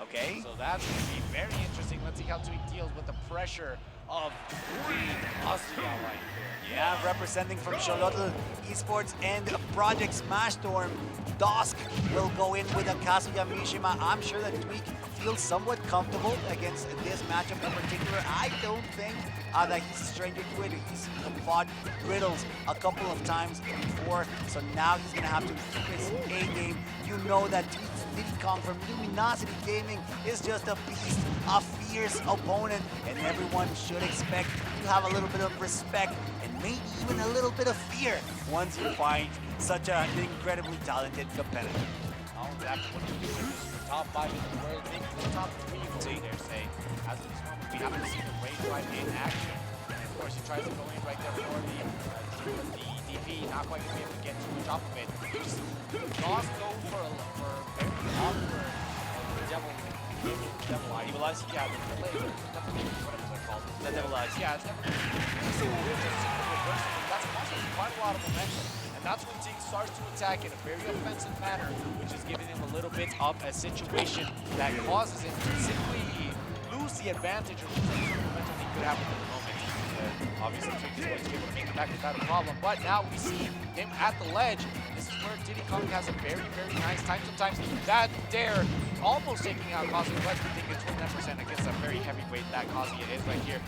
Okay. So that's going to be very interesting. Let's see how Tweek deals with the pressure of Kazuya right here. Yeah, representing from Xolotl Esports and Project Smashstorm, Dawsk will go in with a Kazuya Mishima. I'm sure that Tweek feels somewhat comfortable against this matchup in particular. I don't think that he's a stranger to it. He's fought Riddles a couple of times before, so now he's going to have to keep his A game. You know that Diddy from Luminosity Gaming is just a beast, a fierce opponent, and everyone should expect to have a little bit of respect and maybe even a little bit of fear once you find such an incredibly talented competitor. Oh, that's what you do. Top 5 in the world, maybe the top 3 over there, say. As of this moment, we haven't seen the Rage Drive in action. And of course, he tries to go in right there for the DP, not quite going to be able to get too much off of it. Dawsk go for very awkward Devil Eye. Evil Eyes? Yeah, whatever they're called. The Devil Eyes. Yeah, it's never that's possibly quite a lot of momentum. And that's when Tweek starts to attack in a very offensive manner, which is giving him a little bit of a situation that causes him to simply lose the advantage of the momentum he could have at the moment. Obviously, Tweek is going to be able to make it back without a problem, but now we see him at the ledge. This is where Diddy has a very, very nice time. Sometimes that dare almost taking out Kazuya, but we think it's 29% against a very heavyweight that Kazuya is right here.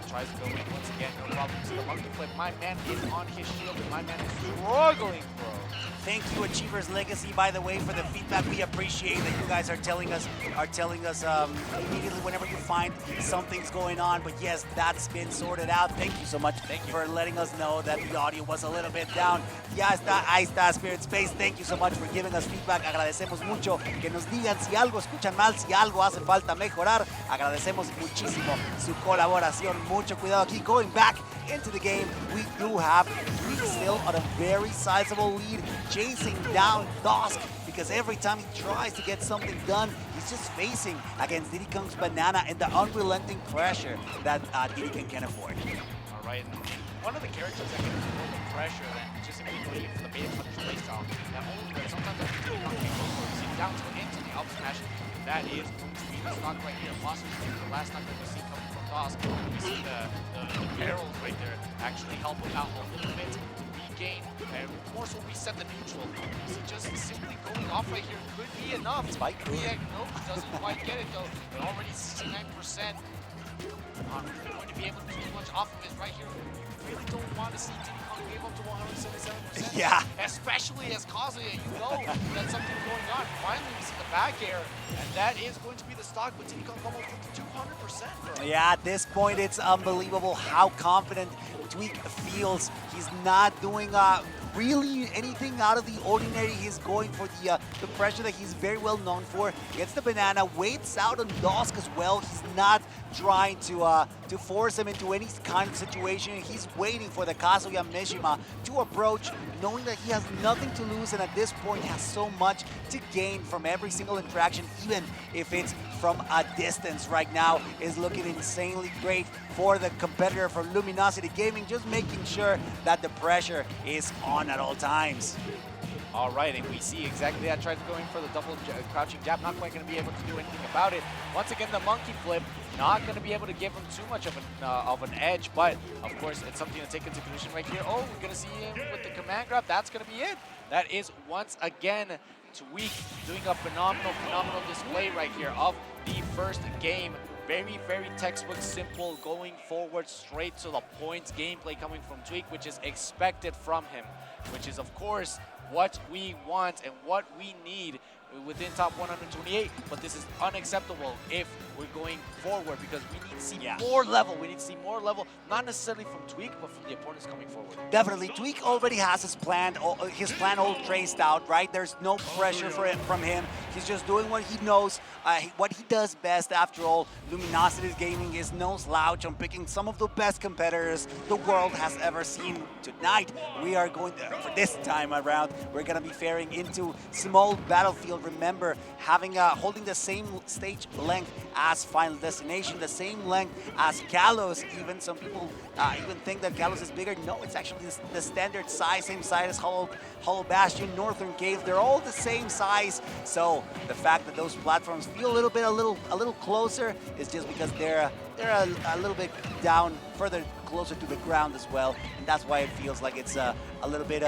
Tries to go in once again, no problem. See the monkey flip. My man is on his shield, and my man is struggling, bro. Thank you, Achiever's Legacy, by the way, for the feedback. We appreciate that you guys are telling us immediately whenever you find something's going on. But yes, that's been sorted out. Thank you so much for letting us know that the audio was a little bit down. Ya está, ahí está, Spirit Space. Thank you so much for giving us feedback. Agradecemos mucho que nos digan si algo escuchan mal, si algo hace falta mejorar. Agradecemos muchísimo su colaboración. Mucho cuidado aquí. Going back into the game, we do have Tweek still on a very sizable lead, chasing down Dawsk, because every time he tries to get something done, he's just facing against Diddy Kong's Banana and the unrelenting pressure that Diddy can afford. All right, and one of the characters that can afford the pressure that just simply for the beta punish playstyle, that only that sometimes Diddy Kong can go for it, down to into the up smash. That is going to be the stock right here. Possibly the last time that we see coming from Dawsk. You see the barrels right there actually help him out a little bit to regain and more so reset the neutral. So just simply going off right here could be enough. Spike. Yeah, nope, doesn't quite get it though. But already 69%. Not really going to be able to do much off of it right here. You really don't want to see Diddy Kong give up to 177%. Yeah. Especially as Kazuya, you know that something's going on. Finally, we see the back air, and that is going to be the stock, but Diddy Kong almost with 200%, bro. Yeah, at this point, it's unbelievable how confident Tweek feels. He's not doing really anything out of the ordinary. He's going for the pressure that he's very well known for. Gets the banana, waits out on Dawsk as well. He's not trying to force him into any kind of situation. He's waiting for the Kazuya Mishima to approach, knowing that he has nothing to lose, and at this point has so much to gain from every single interaction, even if it's from a distance. Right now is looking insanely great for the competitor from Luminosity Gaming, just making sure that the pressure is on at all times. All right, and we see exactly that. Tries going for the double crouching jab. Not quite going to be able to do anything about it. Once again, the monkey flip. Not going to be able to give him too much of an edge, but of course, it's something to take into consideration right here. Oh, we're going to see him with the command grab. That's going to be it. That is once again Tweek doing a phenomenal display right here of the first game. Very, very textbook simple, going forward straight to the points. Gameplay coming from Tweek, which is expected from him, which is of course what we want and what we need within top 128, but this is unacceptable if we're going forward, because we need to see more level. We need to see more level, not necessarily from Tweek, but from the opponents coming forward. Definitely, Tweek already has his plan all traced out, right? There's no pressure from him. He's just doing what he knows, what he does best. After all, Luminosity Gaming is no slouch on picking some of the best competitors the world has ever seen. Tonight, we are going, for this time around, we're going to be faring into small battlefield remember having holding the same stage length as Final Destination, the same length as Kalos. Even some people even think that Kalos is bigger. No, it's actually the standard size, same size as Hollow Bastion, Northern Cave. They're all the same size. So the fact that those platforms feel a little closer is just because they're a little bit down, further closer to the ground as well, and that's why it feels like it's a little bit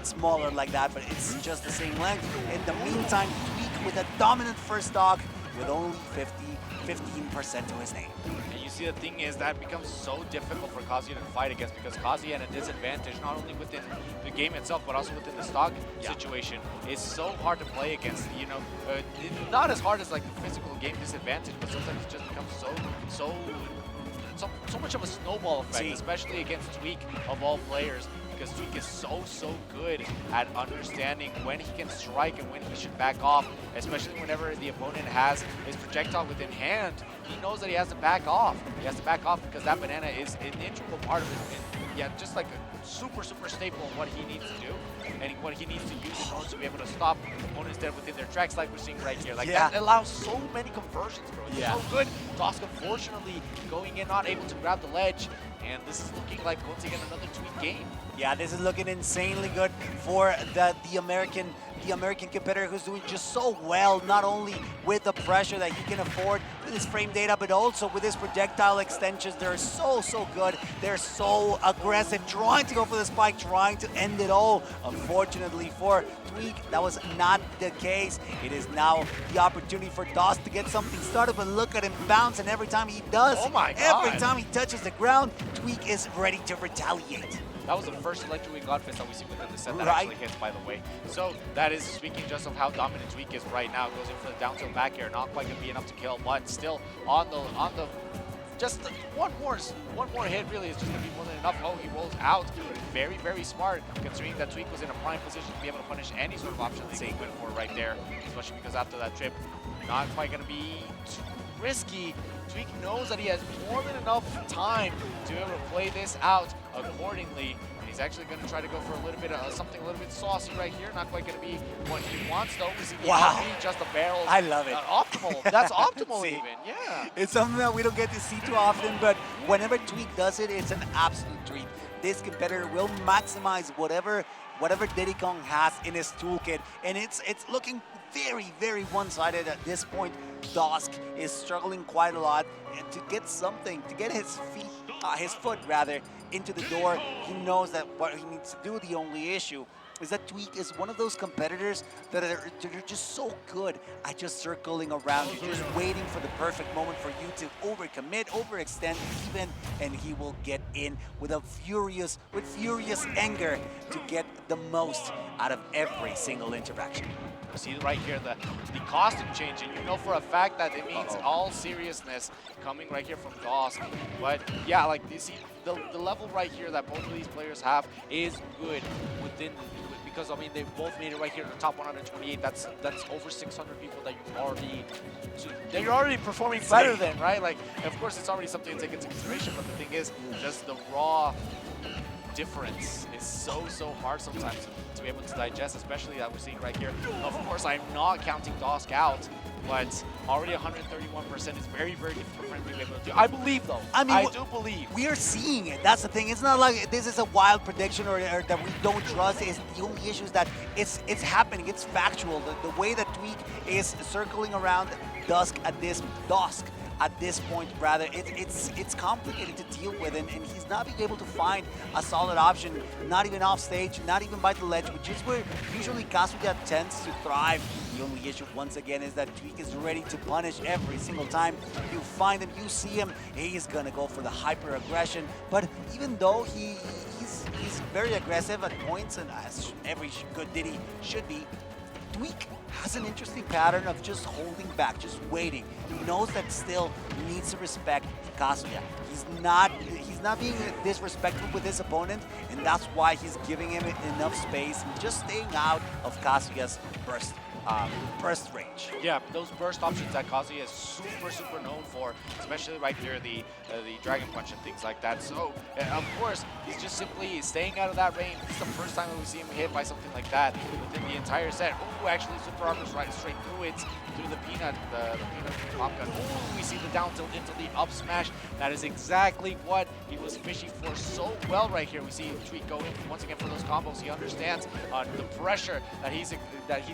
smaller like that, but it's just the same length. In the meantime, Tweek with a dominant first stock with only 15% to his name. And you see, the thing is that becomes so difficult for Kazuya to fight against, because Kazuya at a disadvantage, not only within the game itself, but also within the stock situation. It's so hard to play against, you know, not as hard as like the physical game disadvantage, but sometimes it just becomes so much of a snowball effect, especially against Tweek of all players, because Tweek is so good at understanding when he can strike and when he should back off, especially whenever the opponent has his projectile within hand. He knows that he has to back off. He has to back off because that banana is an integral part of it. Yeah, just like a super staple of what he needs to do and what he needs to use in order to be able to stop opponents dead within their tracks, like we're seeing right here. Like that allows so many conversions, bro. It's so good. Dawsk unfortunately going in, not able to grab the ledge, and this is looking like once again another Tweek game. Yeah, this is looking insanely good for the American competitor, who's doing just so well, not only with the pressure that he can afford with his frame data, but also with his projectile extensions. They're so good. They're so aggressive, trying to go for the spike, trying to end it all. Unfortunately for Tweek, that was not the case. It is now the opportunity for Dawsk to get something started, but look at him bounce, and every time he does, every time he touches the ground, Tweek is ready to retaliate. That was the first Electric Wing Godfist that we see within the set that actually hits, by the way. So that is speaking just of how dominant Tweek is right now. Goes in for the down tilt back air, not quite going to be enough to kill, but still on the just one more hit really is just going to be more than enough. Oh, he rolls out. Very smart, considering that Tweek was in a prime position to be able to punish any sort of option that he went for right there, especially because after that trip, not quite going to be too risky. Tweek knows that he has more than enough time to be able to play this out accordingly. And he's actually going to try to go for a little bit of something a little bit saucy right here. Not quite going to be what he wants though. Just a barrel. I love it. Optimal. That's optimal See, even. Yeah. It's something that we don't get to see too often, but whenever Tweek does it, it's an absolute treat. This competitor will maximize whatever Diddy Kong has in his toolkit, and it's looking very one-sided at this point. Dawsk is struggling quite a lot, and to get something, to get his foot rather into the door. He knows that what he needs to do. The only issue is that Tweek is one of those competitors that are just so good at just circling around. You're just waiting for the perfect moment for you to overcommit, overextend even, and he will get in with furious anger to get the most out of every single interaction. See right here the costume change, and you know for a fact that it means all seriousness coming right here from Dawsk. But yeah, like you see the level right here that both of these players have is good within, because I mean they both made it right here to the top 128. That's over 600 people that you're already performing better than, right? Like, of course it's already something to take into consideration, but the thing is just the raw difference is so hard sometimes to be able to digest, especially that we're seeing right here. Of course, I'm not counting Dawsk out, but already 131% is very difficult for him to be able to do. I believe though. I mean, I do believe. We are seeing it. That's the thing. It's not like this is a wild prediction or that we don't trust. It's the only issue is that it's happening. It's factual. The way that Tweek is circling around Dawsk at this point, rather, it's complicated to deal with, and he's not being able to find a solid option, not even off stage, not even by the ledge, which is where usually Kazuya tends to thrive. The only issue, once again, is that Tweek is ready to punish every single time you find him, you see him, he's gonna go for the hyper aggression. But even though he's very aggressive at points, and as every good Diddy should be, Tweek has an interesting pattern of just holding back, just waiting. He knows that still he needs to respect Kazuya. He's not being disrespectful with his opponent, and that's why he's giving him enough space and just staying out of Kazuya's burst burst range. Yeah, those burst options that Kazuya is super known for, especially right there, the Dragon Punch and things like that. So, of course, he's just simply staying out of that range. This is the first time that we see him hit by something like that within the entire set. Oh, actually, Super Armor's right straight through it, through the peanut pop gun. Oh, we see the down tilt into the up smash. That is exactly what he was fishing for so well right here. We see Tweek go in once again for those combos. He understands the pressure that he's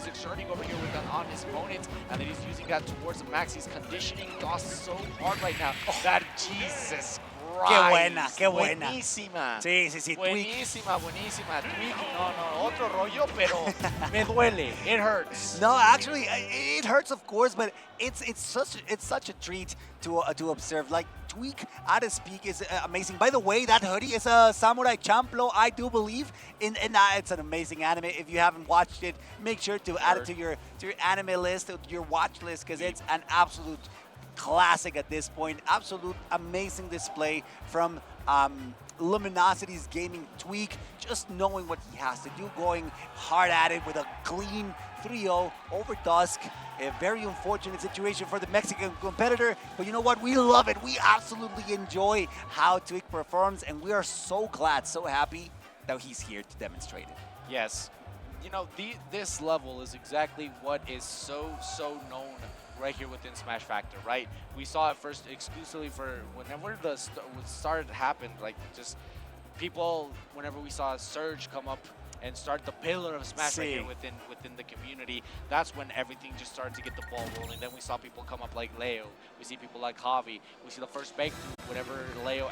exerting over here on his opponent, and then he's using that towards the max. He's conditioning Dawsk so hard right now. Oh, that Jesus Christ. Qué buena, qué buena. Buenísima. Sí, sí, sí. Buenísima, buenísima. Tweek, no, otro rollo, pero me duele. It hurts. No, actually, it hurts, of course, but it's such a treat to observe. Like, Tweek at his peak is amazing. By the way, that hoodie is a Samurai Champloo, I do believe. And it's an amazing anime. If you haven't watched it, make sure to add it to your anime list, to your watch list, because it's an absolute classic at this point. Absolute amazing display from Luminosity's gaming Tweek, just knowing what he has to do, going hard at it with a clean 3-0 over Dawsk. A very unfortunate situation for the Mexican competitor, but you know what? We love it. We absolutely enjoy how Tweek performs, and we are so glad, so happy that he's here to demonstrate it. Yes. You know, this level is exactly what is so known right here within Smash Factor, right? We saw it first exclusively for whenever the start happened, like just people, whenever we saw Surge come up and start the pillar of Smash right here within the community, that's when everything just started to get the ball rolling. Then we saw people come up like Leo. We see people like Javi. We see the first breakthrough whenever Leo